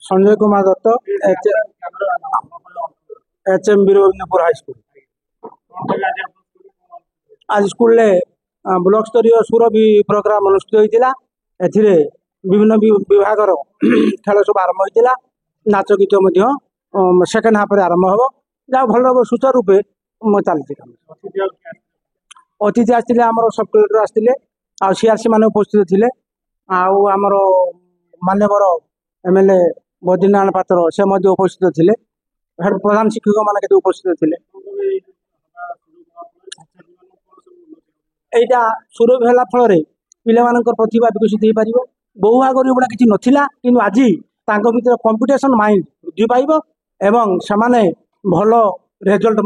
Sanjay Kumar Dutt HM Birgovindpur high school. आज school block स्तरीय सुर भी प्रोग्राम अनुष्ठित होता है। विभिन्न विभाग खेल सब आरंभ होता नाच गीत सेकेंड हाफ आरंभ हम जहाँ भल सुचारूपे चलती। अतिथि आसते आम सब कलेक्टर आसते सीआरसी मान उपस्थित थे आमर मान्यवर एमएलए बद्रीनारायण पात्र से उपस्थित थे। प्रधान शिक्षक मान के उपस्थित थे। यहाँ सुरभ है फल पिला प्रतिभा विकसित हो पार। बहु आगे गुड़ा किसी नाला कि आज भर कंपिटिशन माइंड वृद्धि पाइब एवं से भल रेजल्ट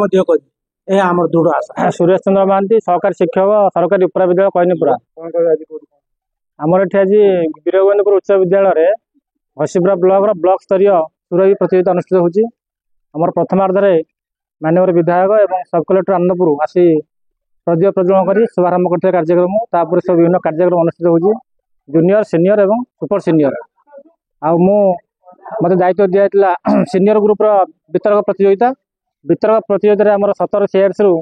आम दृढ़ आशा। सुरेश चंद्र महांती सहकारी शिक्षक सरकारी उपरा विद्यालय कैनीपुरा। आमर ये आज वीरगोविंदपुर उच्च विद्यालय घसीपुरा ब्लॉक स्तरीय सुरभि प्रतियोगिता अनुष्ठित होती। आमर प्रथमार्धे माननीय विधायक और सब कलेक्टर आनंदपुर आसी प्रदीप प्रज्वलन कर शुभारंभ करते कार्यक्रम तापर सब विभिन्न कार्यक्रम अनुष्ठित होती जूनियर सीनियर और सुपर सीनियर। मत दायित्व दिया सीनियर ग्रुप वितरक प्रतियोगिता। वितरक प्रतियोगिता आम 17 CRC रु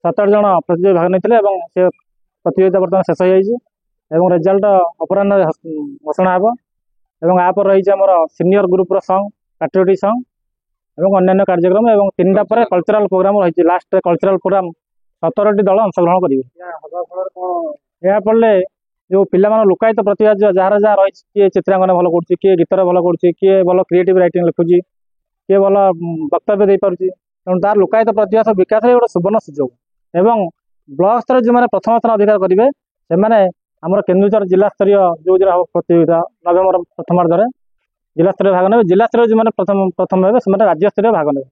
17 जन प्रतियोगी भाग नहीं प्रतियोगिता बर्तमान शेष हो रिजल्ट अपराह घोषणा हे। आप रही आम senior group song patriotic song और अन्य कार्यक्रम और 3टा पर कल्चरल प्रोग्राम रही। लास्ट कल्चरल प्रोग्राम 17टी दल अंशग्रहण करेंगे। या फल जो पिला लोकायत प्रतिभा जार जहाँ रही किए चित्रांकन भल कर किए गीतर भल कर किए भल क्रिएटिव राइटिंग लिखुची किए भल वक्तव्य दे पारुची तेणु तार लोकायत प्रतिभा सब विकास गोटे सुवर्ण सुजोग। एवं ब्लॉक स्तर जो प्रथम स्थान अधिकार करेंगे से आम केन्दुझर जिला स्तरीय जो हम प्रतियोगिता नवेम्बर प्रथमार्धे जिला स्तरीय भाग ने जिला स्तरीय जो प्रथम हे राज्य स्तरीय भाग ने।